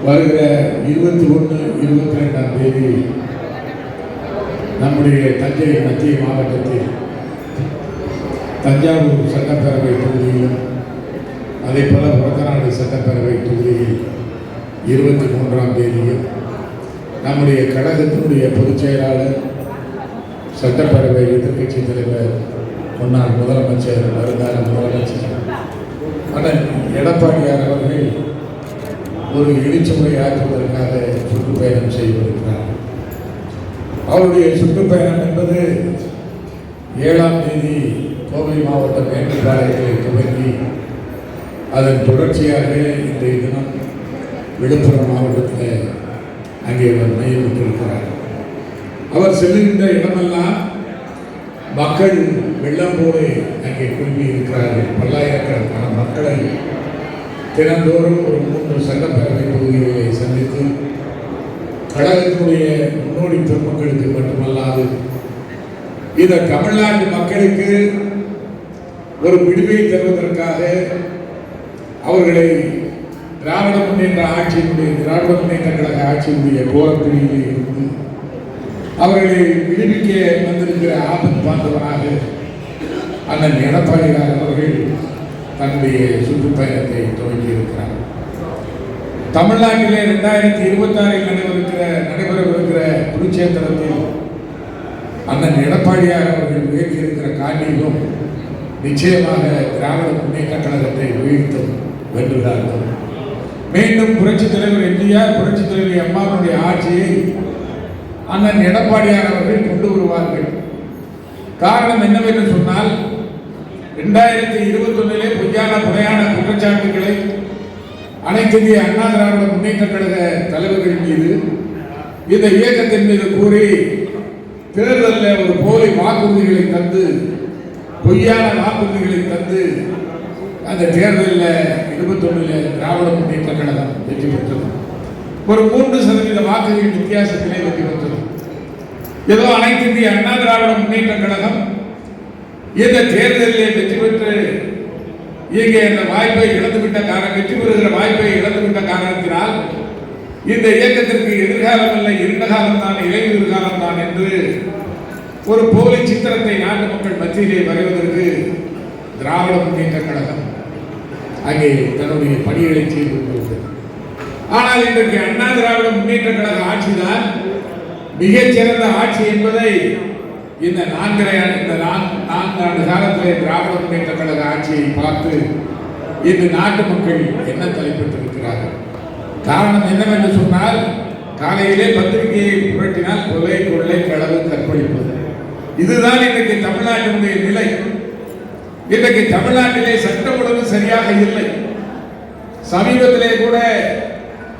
வருகிற 21, 22ஆம் தேதி நம்முடைய தஞ்சை மத்திய மாவட்டத்தில் தஞ்சாவூர் சட்டப்பேரவை தொகுதியிலும் அதே போல புறத்தநாடு சட்டப்பேரவை தொகுதியில் 23ஆம் தேதியும் நம்முடைய கழகத்தினுடைய பொதுச் செயலாளர் சட்டப்பேரவை எதிர்க்கட்சி தலைவர் முன்னாள் முதலமைச்சர் வருங்கால முதலமைச்சர் அண்ணன் எடப்பாடியார் அவர்கள் ஒரு எழுச்சிமுறை ஆற்றுவதற்காக சுற்றுப்பயணம் செய்திருக்கிறார். அவருடைய சுற்றுப்பயணம் என்பது 7ஆம் தேதி கோவை மாவட்டம் மேட்டுப்பாளையத்தில் துவங்கி அதன் தொடர்ச்சியாக இன்றைய தினம் விழுப்புரம் மாவட்டத்தில் அங்கே அவர் மையமிட்டிருக்கிறார். அவர் செல்லுகின்ற இடமெல்லாம் மக்கள் வெள்ளம் போல அங்கே குழுமி இருக்கிறார்கள். பல்லாயிரக்கணக்கான மக்களை தினந்தோறும் ஒரு 3 சட்டப்பேரவை தொகுதிகளை சந்தித்து கழகத்தினுடைய முன்னோடி பெருமக்களுக்கு மட்டுமல்லாது இந்த தமிழ்நாட்டு மக்களுக்கு ஒரு விடுவை தருவதற்காக அவர்களை திராவிட முன்னேற்ற கழக ஆட்சியினுடைய கோரப்பிடியில் இருந்து அவர்களை விடுவிக்க வந்திருக்கிற ஆபத் பாந்தவனாக அண்ணன் எடப்பாடியார் அவர்கள் தன்னுடைய சுற்றுப்பயணத்தை துவங்கி இருக்கிறார். தமிழ்நாட்டிலே 2026 நடைபெறவிருக்கிற குருட்சேத்திரத்தில் அண்ணன் எடப்பாடியார் அவர்கள் உயர்த்தியிருக்கிற காண்டிலும் நிச்சயமாக திராவிட முன்னேற்ற கழகத்தை வீழ்த்து வென்றுள்ளார்கள். மீண்டும் புரட்சித் தலைவர் எம்ஜிஆர், புரட்சித் தலைவி அம்மாவுடைய ஆட்சியை அண்ணன் எடப்பாடியார் அவர்கள் கொண்டு வருவார்கள். காரணம் என்னவென்று சொன்னால் 2021 பொய்யான புனையான குற்றச்சாட்டுகளை அனைத்து இந்திய அண்ணா திராவிட முன்னேற்ற கழக தலைவர்கள் மீது இந்த இயக்கத்தின் மீது கூறி தேர்தலில் ஒரு போலி வாக்குறுதிகளை தந்து பொய்யான வாக்குறுதிகளை தந்து அந்த தேர்தலில் 21 திராவிட முன்னேற்ற கழகம் வெற்றி பெற்றது. ஒரு 3% வாக்குகளின் வித்தியாசத்திலே வெற்றி பெற்றது. ஏதோ அனைத்து இந்திய அண்ணா திராவிட முன்னேற்ற கழகம் இந்த தேர்தலில் வெற்றி பெற்று இங்கே அந்த வாய்ப்பை இழந்துவிட்ட வெற்றி பெறுகிற வாய்ப்பை இழந்துவிட்ட காரணத்தினால் இந்த இயக்கத்திற்கு எதிர்காலம் இல்லை, இருண்ட காலம் தான், இளைஞர் காலம் தான் என்று ஒரு போலி சித்திரத்தை நாட்டு மக்கள் மத்தியிலே வரைவதற்கு திராவிட முன்னேற்ற கழகம் அங்கே தன்னுடைய பணிகளை செய்து கொண்டிருக்கிறது. ஆனால் இன்றைக்கு அண்ணா திராவிட முன்னேற்ற கழக ஆட்சிதான் மிகச்சிறந்த ஆட்சி என்பதை இந்த 4 ஆண்டு காலத்திலே திராவிட முன்னேற்ற கழக ஆட்சியை பார்த்து இன்று நாட்டு மக்கள் என்ன தலைப்பட்டிருக்கிறார்கள். காரணம் என்னவென்று சொன்னால், காலையிலே பத்திரிகையை புரட்டினால் கொலை, கொள்ளை, களவு, கற்பழிப்பது, இதுதான் இன்றைக்கு தமிழ்நாட்டினுடைய நிலை. இன்றைக்கு தமிழ்நாட்டிலே சட்டம் ஒழுங்கு சரியாக இல்லை. சமீபத்திலே கூட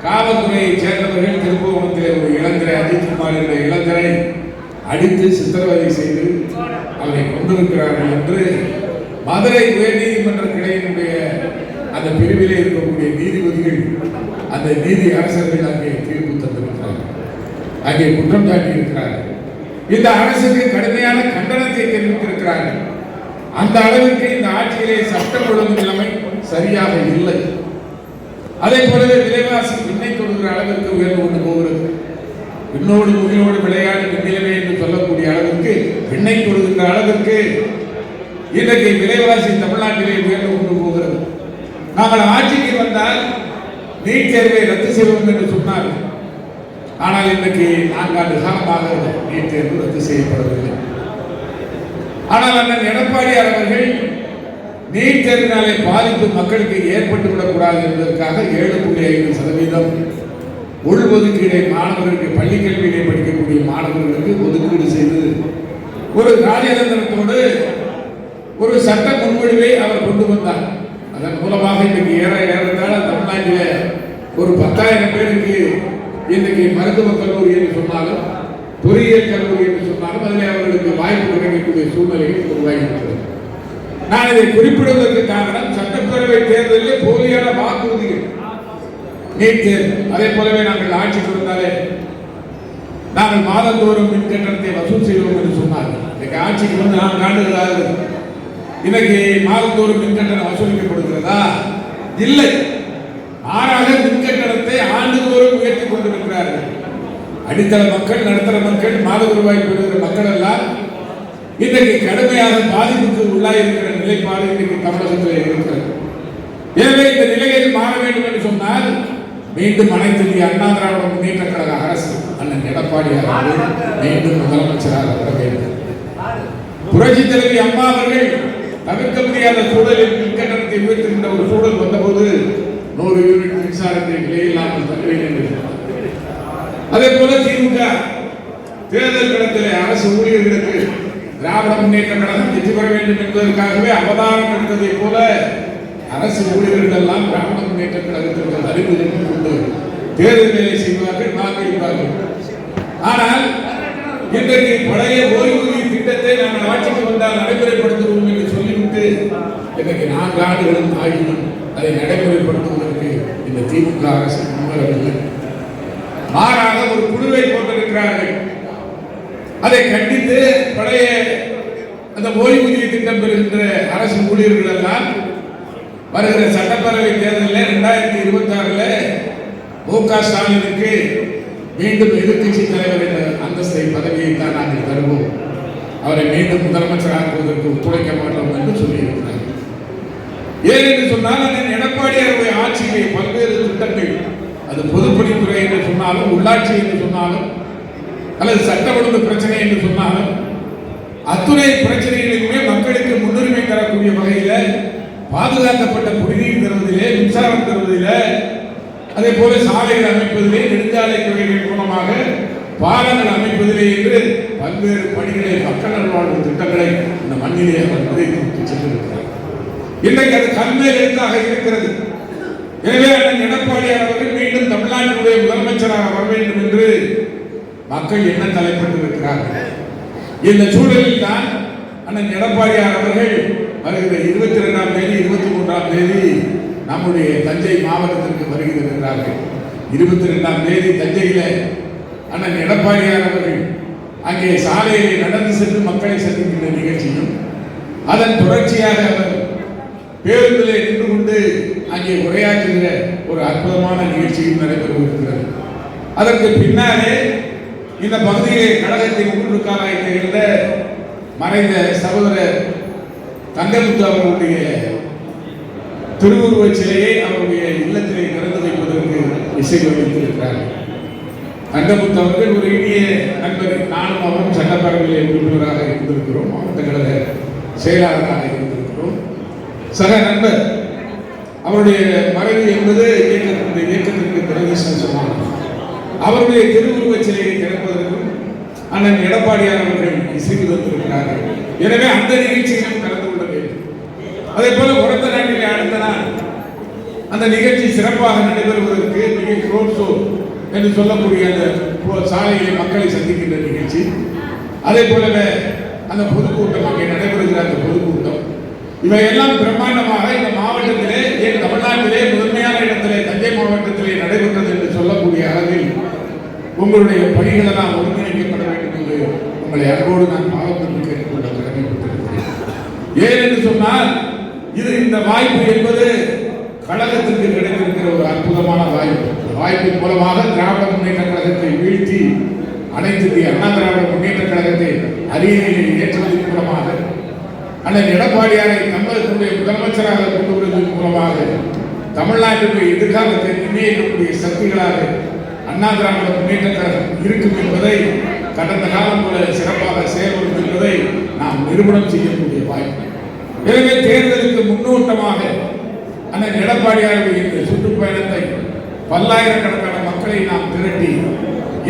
காவல்துறையை சேர்ந்தவர்கள் திருப்புவனத்திலே ஒரு இளைஞரை, அஜித்குமார் என்ற இளைஞரை அடித்து சித்திரவதை செய்து அவரை கொண்டிருக்கிறார்கள் என்று மதுரை உயர்நீதிமன்ற கிளையினுடைய அந்த பிரிவிலே இருக்கக்கூடிய நீதிபதிகள், அந்த நீதி அரசர்கள் அங்கே தீர்ப்பு தந்திருக்கிறார்கள், அங்கே குற்றம் சாட்டி இருக்கிறார்கள். இந்த அரசுக்கு கடுமையான கண்டனத்தை தெரிவித்திருக்கிறார்கள். அந்த அளவிற்கு இந்த ஆட்சியிலே சட்டம் ஒழுங்கு நிலைமை சரியாக இல்லை. அதே போலவே விலைவாசி விண்ணை தொடுகிற அளவிற்கு உயர்ந்து கொண்டு போகிறது. விண்ணோடு முகிலோடு விளையாடு விண்ணிலமே என்று சொல்லக்கூடிய அளவிற்கு விண்ணை தொடுகின்ற அளவிற்கு இன்றைக்கு விலைவாசி தமிழ்நாட்டிலே உயர்ந்து கொண்டு போகிறது. நாங்கள் ஆட்சிக்கு வந்தால் நீட் தேர்வை ரத்து செய்வோம் என்று சொன்னார்கள். ஆனால் இன்றைக்கு 4 ஆண்டு காலமாக நீட் தேர்வு ரத்து செய்யப்படவில்லை. ஆனால் அண்ணன் எடப்பாடியார் அவர்கள் நீட் தேர்வினாலே பாதிப்பு மக்களுக்கு ஏற்பட்டுவிடக்கூடாது என்பதற்காக 7.5% உள்ஒதுக்கீடை மாணவர்களுக்கு, பள்ளி கல்வியிலே படிக்கக்கூடிய மாணவர்களுக்கு ஒதுக்கீடு செய்து ஒரு ராஜதந்திரத்தோடு ஒரு சட்ட முன்மொழிவை அவர் கொண்டு வந்தார். அதன் மூலமாக இன்றைக்கு ஏறத்தாழ தமிழ்நாட்டில் ஒரு 10,000 பேருக்கு இன்றைக்கு மருத்துவக் கல்லூரி என்று சொன்னாலும், பொறியியல் கல்லூரி என்று சொன்னாலும் அதில் அவர்களுக்கு வாய்ப்பு கிடைக்கக்கூடிய சூழ்நிலைகள் உருவாகியிருக்கிறது. நான் இதை குறிப்பிடுவதற்கு காரணம், சட்டப்பேரவை தேர்தலில் போலியான வாக்குறுதிகள், நீட் தேர்வு. அதே போலவே நாங்கள் ஆட்சிக்கு வந்தாலே நாங்கள் மாதந்தோறும் மின் கட்டணத்தை வசூல் செய்வோம் என்று சொன்னார்கள். இன்னைக்கு ஆட்சிக்கு வந்து 4 ஆண்டுகள் ஆகுது. இன்னைக்கு மாதந்தோறும் மின் கட்டணம் வசூலிக்கப்படுகிறதா? இல்லை. மாறாக மின்கட்டணத்தை ஆண்டுதோறும் உயர்த்தி கொண்டிருக்கிறார்கள். அடித்தள மக்கள், நடுத்தர மக்கள், மாத ரூபாய் பெறுகிற மக்கள் எல்லாம் இன்றைக்கு கடுமையாக பாதிப்புக்கு உள்ளாயிருக்கிற நிலைப்பாடு இன்றைக்கு தமிழகத்தில் இருக்கிறது. எனவே இந்த நிலையில் மாற வேண்டும் என்று சொன்னால் மீண்டும் அனைத்து இந்திய அண்ணா திராவிட முன்னேற்ற கழக அரசு அண்ணன் எடப்பாடியார் மீண்டும் முதலமைச்சராக வர வேண்டும். புரட்சி தலைவி அம்மா அவர்கள் தவிர்க்க முடியாத சூழலில் மின்கட்டணத்தை உயர்த்துகின்ற ஒரு சூழல் வந்தபோது 100 யூனிட் மின்சாரத்தை விலையில்லாமல் தருவேன் என்று சொன்னார். அதே போல திமுக தேர்தல் களத்தில் அரசு ஊழியர்களுக்கு திராவிட முன்னேற்ற கழகம் வெற்றி பெற வேண்டும் என்பதற்காகவே அவதாரம் எடுத்ததை போல அரசு ஊழியர்கள் எல்லாம் திராவிட முன்னேற்ற கழகத்திற்கு அறிவுரை கொண்டு தேர்தல் வேலை செய்வார்கள், வாக்களிப்பார்கள். ஆனால் இன்றைக்கு பழைய ஓய்வூதிய திட்டத்தை நாங்கள் ஆட்சிக்கு வந்தால் நடைமுறைப்படுத்துவோம் என்று சொல்லிவிட்டு இன்றைக்கு 4 ஆண்டுகளும் ஆகியும் அதை நடைமுறைப்படுத்துவதற்கு இந்த திமுக அரசு முன்வரவில்லை. மாறாக ஒரு குழுவை போட்டிருக்கிறார்கள். அதை கண்டித்து பழைய அந்த ஓய்வூதிய திட்டம் பெறுகின்ற அரசு ஊழியர்கள் எல்லாம் வருகிற சட்டப்பேரவை தேர்தலில் 2026 மு.க. ஸ்டாலினுக்கு மீண்டும் எதிர்கட்சி தலைவர் என்ற அந்தஸ்தை பதவியை தான் நாங்கள் தருவோம், அவரை மீண்டும் முதலமைச்சர் ஆக்குவதற்கு ஒத்துழைக்க மாட்டோம் என்று சொல்லியிருக்கிறார். ஏனென்று சொன்னால் அண்ணன் எடப்பாடியாருடைய ஆட்சியிலே பல்வேறு திட்டங்கள், அது பொதுப்பணித்துறை என்று சொன்னாலும், உள்ளாட்சி என்று சொன்னாலும், அல்லது சட்ட ஒழுங்கு பிரச்சனை என்று சொன்னாலும், அத்துணை பிரச்சனைகளிலுமே மக்களுக்கு முன்னுரிமை தரக்கூடிய வகையில் பாதுகாக்கப்பட்ட குடிநீர் தருவதிலே, மின்சாரம் தருவதிலே, அதே போல சாலைகள் அமைப்பதிலே, நெடுஞ்சாலை துறைகள் மூலமாக பாலங்கள் அமைப்பதிலே என்று பல்வேறு பணிகளை, மக்கள் நல்வாழ்வு திட்டங்களை இந்த மண்ணிலே அவர் நிறைவேற்றி சென்றிருக்கிறார். இன்றைக்கு அது கல்மேல் எழுத்தாக இருக்கிறது. எனவே அண்ணன் எடப்பாடியார் அவர்கள் மீண்டும் தமிழ்நாட்டினுடைய முதலமைச்சராக வர வேண்டும் என்று மக்கள் என்ன தலைப்பட்டிருக்கிறார்கள். இந்த சூழலில் தான் அண்ணன் எடப்பாடியார் அவர்கள் வருகிற 22ஆம் தேதி 23ஆம் தேதி நம்முடைய தஞ்சை மாவட்டத்திற்கு வருகிறார்கள். 22ஆம் தேதி தஞ்சையில் அண்ணன் எடப்பாடியார் அவர்கள் அங்கே சாலையிலே நடந்து சென்று மக்களை சந்திக்கின்ற நிகழ்ச்சியும், அதன் தொடர்ச்சியாக அவர் பேருந்திலே நின்று கொண்டு அங்கே உரையாற்றுகிற ஒரு அற்புதமான நிகழ்ச்சியும் நடைபெறுகிறது. அதற்கு பின்னாலே இந்த பகுதியிலே கழகத்தின் ஊற்றுக்காலாய் இருந்த மறைந்த சகோதரர் தங்கமுத்து அவர்களுடைய திருவுருவச் சிலையை அவருடைய இல்லத்திலே திறந்து வைப்பதற்கு இசைவமைத்திருக்கிறார்கள். தங்கமுத்து அவர்கள் ஒரு இனிய நண்பர். நானும் அவரும் சட்டப்பேரவையிலே உறுப்பினராக இருந்திருக்கிறோம், மாவட்ட கழக செயலாளராக இருந்திருக்கிறோம், சக நண்பர். அவருடைய மறைவு என்பது இயக்கத்திற்கு துரதிர்ஷ்டவசமானது. அவருடைய திருவுருவச் சிலையை திறப்பதற்கும் அண்ணன் எடப்பாடியார் அவர்கள் இசைவு தந்திருக்கிறார்கள். எனவே அந்த நிகழ்ச்சியிலும் கலந்து கொள்ள வேண்டும். அதே போல உரத்த நாட்டிலே அடுத்த நாள் அந்த நிகழ்ச்சி சிறப்பாக நடைபெறுவதற்கு மிக ரோட் ஷோ என்று சொல்லக்கூடிய அந்த சாலையிலே மக்களை சந்திக்கின்ற நிகழ்ச்சி, அதே போலவே அந்த பொதுக்கூட்டம், அங்கே நடைபெறுகிற அந்த பொதுக்கூட்டம், இவையெல்லாம் பிரம்மாண்டமாக இந்த மாவட்டத்திலே, தமிழ்நாட்டிலே முதன்மையான இடத்திலே தஞ்சை மாவட்டத்திலே நடைபெற்றது என்று சொல்லக்கூடிய அளவில் உங்களுடைய பணிகள் எல்லாம் ஒருங்கிணைக்கப்பட வேண்டும் என்று உங்களை அன்போடு நான் பாவத்திற்கு கேட்டுக்கொள்ள கடமைப்பட்டிருக்கிறேன். ஏன் என்று சொன்னால் இது இந்த வாய்ப்பு என்பது கழகத்திற்கு கிடைத்திருக்கிற ஒரு அற்புதமான வாய்ப்பு. வாய்ப்பின் மூலமாக திராவிட முன்னேற்ற கழகத்தை வீழ்த்தி அனைத்து இந்திய அண்ணா திராவிட முன்னேற்ற கழகத்தை அரியணையில் ஏற்றுவதன் மூலமாக, அண்ணன் எடப்பாடியாரை தமிழகத்தினுடைய முதலமைச்சராக கொண்டு வருவதன் மூலமாக தமிழ்நாட்டினுடைய எதிர்காலத்தை நிர்ணயிக்கக்கூடிய சக்திகளாக அண்ணா திராவிட முன்னேற்ற கழகம் இருக்கும் என்பதை, கடந்த காலம் போல சிறப்பாக செயல்படும் என்பதை நாம் நிரூபணம் செய்யக்கூடிய வாய்ப்பு. எனவே தேர்தலுக்கு முன்னோட்டமாக அண்ணன் எடப்பாடியாருடைய இந்த சுற்றுப்பயணத்தை பல்லாயிரக்கணக்கான மக்களை நாம் திரட்டி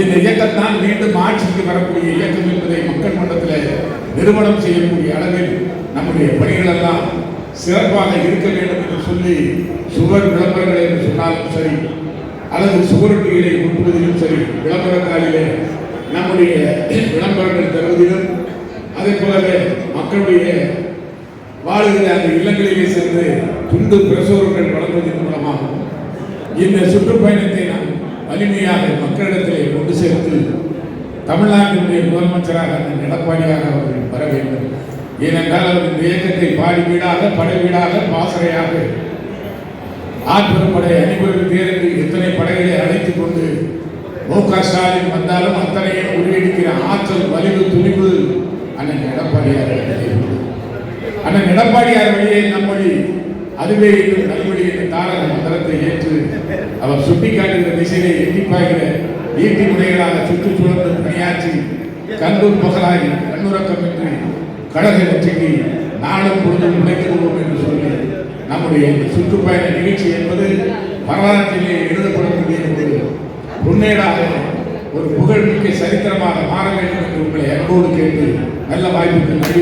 இந்த இயக்கத்தான் மீண்டும் ஆட்சிக்கு வரக்கூடிய இயக்கம் என்பதை மக்கள் மன்றத்தில் நிறுவனம் செய்யக்கூடிய அளவில் நம்முடைய பணிகள் எல்லாம் சிறப்பாக இருக்க வேண்டும் என்று சொல்லி சுவர் விளம்பரங்கள் என்று சொன்னாலும் சரி, அல்லது சுவரொட்டிகளை ஒட்டுவதிலும் சரி, விளம்பரத்தாளிலே நம்முடைய விளம்பரங்கள் தருவதிலும், அதே போலவே மக்களுடைய வாழுகிற அந்த இல்லங்களிலே சென்று துண்டு பிரசுரங்கள் வழங்குவதன் மூலமாக இந்த சுற்றுப்பயணத்தை நாம் வலிமையாக மக்களிடத்திலே கொண்டு சேர்த்து தமிழ்நாட்டினுடைய முதலமைச்சராக எடப்பாடியார் அவர்கள் வர வேண்டும். ஏனென்றால் அவர் இந்த இயக்கத்தை பாடி வீடாக, படை வீடாக, பாசறையாக ஆட்பெரும்படை அணிவகுப்பு தேர்ந்து எத்தனை படைகளை அழைத்துக் கொண்டு மு.க. ஸ்டாலின் வந்தாலும் அத்தனையும் முறியடிக்கிற ஆற்றல் வலிவு துணிவு அண்ணன் எடப்பாடியார் அண்ணன் எடப்பாடியார் வழியே நம்மொழி அதுவே இன்னும் நல்வழி என்ற தாரக மந்திரத்தை ஏற்று அவர் சுட்டிக்காட்டுகிற திசையிலே எட்டிப்பாய்கிற ஈட்டி முறைகளாக சுற்றுச்சூழல் பணியாற்றி கண்பூர் பகலாகி கண்ணுறக்கமின்றி கழக வெற்றிக்கு நாளும் பொழுதும் உழைக்கிறோம் என்று சொல்லி நம்முடைய இந்த சுற்றுப்பயண நிகழ்ச்சி என்பது வரலாற்றிலே எழுதப்படக்கூடிய ஒரு பொன்னேடாக ஒரு புகழ்மிக்க சரித்திரமாக மாற வேண்டும் என்று உங்களை அன்போடு கேட்டு நல்ல வாய்ப்புக்கு நன்றி.